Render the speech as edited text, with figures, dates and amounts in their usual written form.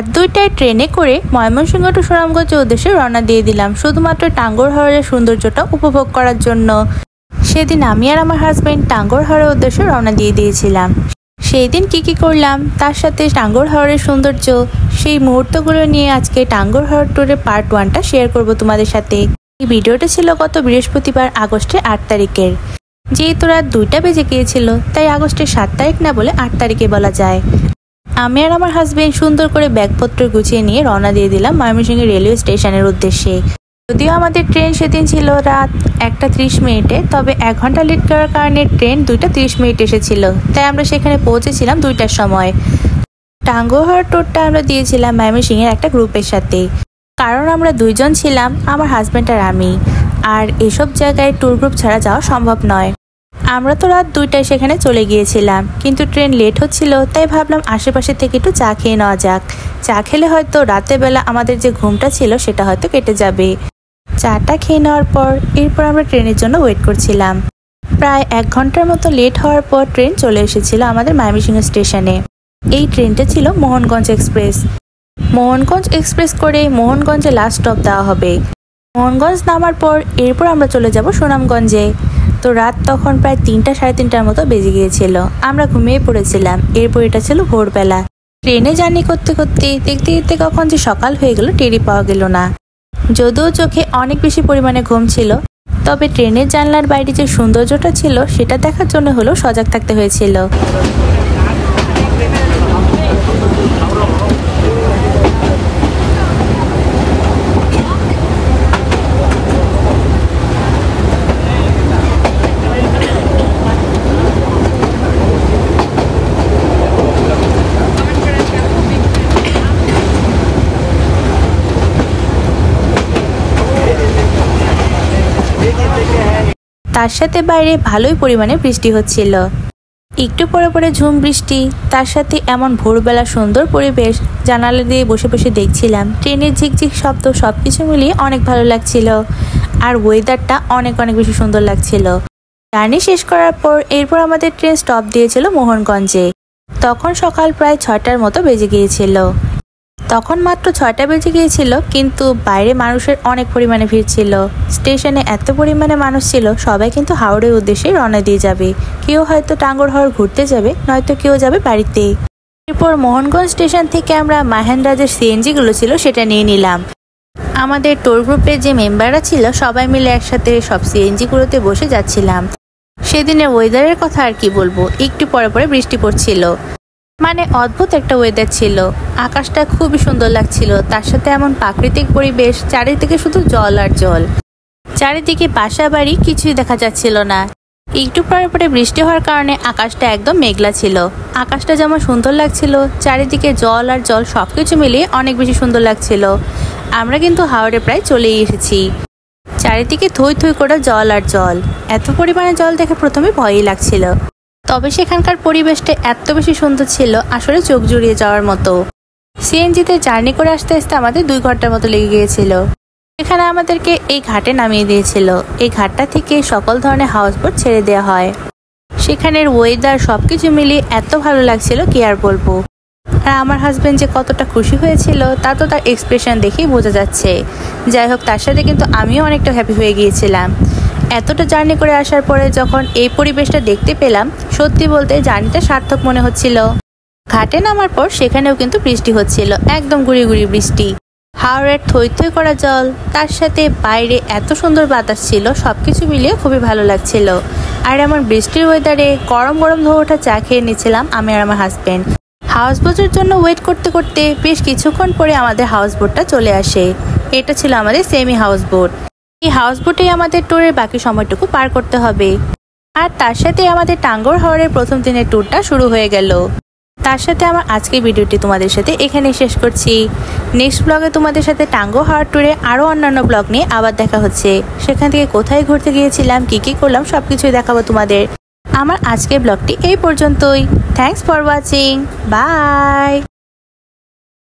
রাত 2টায় ট্রেনে করে ময়মনসিংহ টু সুনামগঞ্জের উদ্দেশ্যে রওনা দিয়ে দিলাম শুধুমাত্র টাঙ্গুয়ার হাওরের সৌন্দর্যটা উপভোগ করার জন্য। সেদিন আমি আর আমার হাজবেন্ড টাঙ্গুয়ার হাওরের উদ্দেশ্যে রওনা দিয়ে দিয়েছিলাম। সেই দিন কি করলাম তার সাথে টাঙ্গুয়ার হাওরের সৌন্দর্য সেই মুহূর্তগুলো নিয়ে আজকে টাঙ্গুয়ার হাওর ট্যুরের পার্ট 1টা শেয়ার করব তোমাদের সাথে। এই ভিডিওটা ছিল গত বৃহস্পতিবার আগস্টের 8 তারিখের। যেহেতু রাত 2টা বেজে গিয়েছিল তাই আগস্টের 7 তারিখ না বলে 8 তারিখে বলা যায়। আমি আর আমার হাজবেন্ড সুন্দর করে ব্যাগপত্র গুছিয়ে নিয়ে রওনা দিয়ে দিলাম ময়মনসিংহ রেলওয়ে স্টেশনের উদ্দেশ্যে। যদিও আমাদের ট্রেন সেদিন ছিল রাত 1টা 30 মিনিটে, তবে 1 ঘন্টা লেট করার কারণে ট্রেন 2টা 30 মিনিট এসেছিল, তাই আমরা সেখানে পৌঁছেছিলাম 2টার সময়। টাঙ্গুয়ার হাওর ট্যুরটা আমরা দিয়েছিলাম ময়মনসিংহের একটা গ্রুপের সাথে, কারণ আমরা 2 জন ছিলাম, আমার হাজবেন্ড আর আমি। আর এসব জায়গায় ট্যুর গ্রুপ ছাড়া যাওয়া সম্ভব নয়। আমরা তো রাত 2টায় সেখানে চলে গিয়েছিলাম, কিন্তু ট্রেন লেট হচ্ছিল, তাই ভাবলাম আশেপাশে থেকে একটু চা খেয়ে নেওয়া যাক। চা খেলে হয়তো রাতের বেলা আমাদের যে ঘুমটা ছিল সেটা হয়তো কেটে যাবে। চাটা খেয়ে নেওয়ার পর এরপর আমরা ট্রেনের জন্য ওয়েট করছিলাম। প্রায় 1 ঘন্টার মতো লেট হওয়ার পর ট্রেন চলে এসেছিল আমাদের ময়মনসিংহ স্টেশনে। এই ট্রেনটা ছিল মোহনগঞ্জ এক্সপ্রেস। মোহনগঞ্জ এক্সপ্রেস করে মোহনগঞ্জে লাস্ট স্টপ দেওয়া হবে। মোহনগঞ্জ নামার পর এরপর আমরা চলে যাব সুনামগঞ্জে। তো রাত তখন প্রায় 3টা 3:30টার মতো বেজে গিয়েছিল। আমরা ঘুমিয়ে পড়েছিলাম। এরপর এটা ছিল ভোরবেলা। ট্রেনে জার্নি করতে করতে দেখতে দেখতে কখন যে সকাল হয়ে গেল টেরই পাওয়া গেল না। যদিও চোখে অনেক বেশি পরিমাণে ঘুম ছিল, তবে ট্রেনের জানলার বাইরে যে সৌন্দর্যটা ছিল সেটা দেখার জন্য হলেও সজাগ থাকতে হয়েছিল। তার সাথে বাইরে ভালোই পরিমাণে বৃষ্টি হচ্ছিল। একটু পরে পরে ঝুম বৃষ্টি, তার সাথে এমন ভোরবেলা সুন্দর পরিবেশ। জানালা দিয়ে বসে বসে দেখছিলাম ট্রেনের ঝিকঝিক শব্দ, সবকিছু মিলিয়ে অনেক ভালো লাগছিল। আর ওয়েদারটা অনেক বেশি সুন্দর লাগছিল। জার্নি শেষ করার পর এরপর আমাদের ট্রেন স্টপ দিয়েছিল মোহনগঞ্জে। তখন সকাল প্রায় 6টার মতো বেজে গিয়েছিল। তখন মাত্র 6টা বেজে গিয়েছিল, কিন্তু বাইরে মানুষের অনেক পরিমাণে ভিড় ছিল। স্টেশনে এত পরিমাণে মানুষ ছিল, সবাই কিন্তু হাওড়ের উদ্দেশ্যে রওনা দিয়ে যাবে। কেউ হয়তো টাঙ্গুয়ার হাওর ঘুরতে যাবে, নয়তো কেউ যাবে বাড়িতে। এরপর মোহনগঞ্জ স্টেশন থেকে আমরা মাহেন্দ্রাজের সিএনজি গুলো ছিল সেটা নিয়ে নিলাম। আমাদের ট্যুর গ্রুপের যে মেম্বাররা ছিল সবাই মিলে একসাথে সব সিএনজি গুলোতে বসে যাচ্ছিলাম। সেদিনের ওয়েদারের কথা আর কি বলবো, একটু পরে পরে বৃষ্টি পড়ছিল। মানে অদ্ভুত একটা ওয়েদার ছিল। আকাশটা খুবই সুন্দর লাগছিল, তার সাথে এমন প্রাকৃতিক পরিবেশ, চারিদিকে শুধু জল আর জল। চারিদিকে বাসা বাড়ি কিছুই দেখা যাচ্ছিল না। একটু পরে পরে বৃষ্টি হওয়ার কারণে আকাশটা একদম মেঘলা ছিল। আকাশটা যেমন সুন্দর লাগছিল, চারিদিকে জল আর জল, সবকিছু মিলিয়ে অনেক বেশি সুন্দর লাগছিল। আমরা কিন্তু হাওড়ে প্রায় চলেই এসেছি। চারিদিকে থই থই করে জল আর জল। এত পরিমাণে জল দেখে প্রথমে ভয়ই লাগছিল, তবে সেখানকার পরিবেশটা এত বেশি সুন্দর ছিল, আসলে চোখ জুড়িয়ে যাওয়ার মতো। সিএনজিতে জার্নি করে আসতে আসতে আমাদের 2 ঘন্টার মতো লেগে গিয়েছিল। এখানে আমাদেরকে এই ঘাটে নামিয়ে দিয়েছিল। এই ঘাটটা থেকে সকল ধরনের হাউসবোট ছেড়ে দেওয়া হয়। সেখানের ওয়েদার সবকিছু মিলিয়ে এত ভালো লাগছিল কি আর বলবো। আর আমার হাজবেন্ড যে কতটা খুশি হয়েছিল তা তো তার এক্সপ্রেশন দেখেই বোঝা যাচ্ছে। যাই হোক, তার সাথে কিন্তু আমিও অনেকটা হ্যাপি হয়ে গিয়েছিলাম। এতটা জার্নি করে আসার পরে যখন এই পরিবেশটা দেখতে পেলাম, সত্যি বলতে জার্নিটা সার্থক মনে হচ্ছিল। ঘাটে নামার পর সেখানেও কিন্তু বৃষ্টি হচ্ছিল, একদম গুড়ি গুড়ি বৃষ্টি। হাওড়ের থই থই করা জল, তার সাথে বাইরে এত সুন্দর বাতাস ছিল, সবকিছু মিলিয়ে খুবই ভালো লাগছিল। আর এমন বৃষ্টির ওয়েদারে গরম গরম ধোয়া ওঠা চা খেয়ে নিচ্ছিলাম আমি আর আমার হাজবেন্ড। হাউস বোটের জন্য ওয়েট করতে করতে বেশ কিছুক্ষণ পরে আমাদের হাউস বোটটা চলে আসে। এটা ছিল আমাদের সেমি হাউস বোট। এই হাউস বোটেই আমাদের ট্যুরের বাকি সময়টুকু পার করতে হবে। আর তার সাথে আমাদের টাঙ্গুয়ার হাওরের প্রথম দিনের ট্যুরটা শুরু হয়ে গেল। তার সাথে আমার আজকের ভিডিওটি তোমাদের সাথে এখানে শেষ করছি। নেক্সট ব্লগে তোমাদের সাথে টাঙ্গুয়ার হাওর ট্যুরে আরও অন্যান্য ব্লগ নিয়ে আবার দেখা হচ্ছে। সেখান থেকে কোথায় ঘুরতে গিয়েছিলাম, কি করলাম, সবকিছুই দেখাবো তোমাদের। আমার আজকের ব্লগটি এই পর্যন্তই। Thanks for watching. বাই।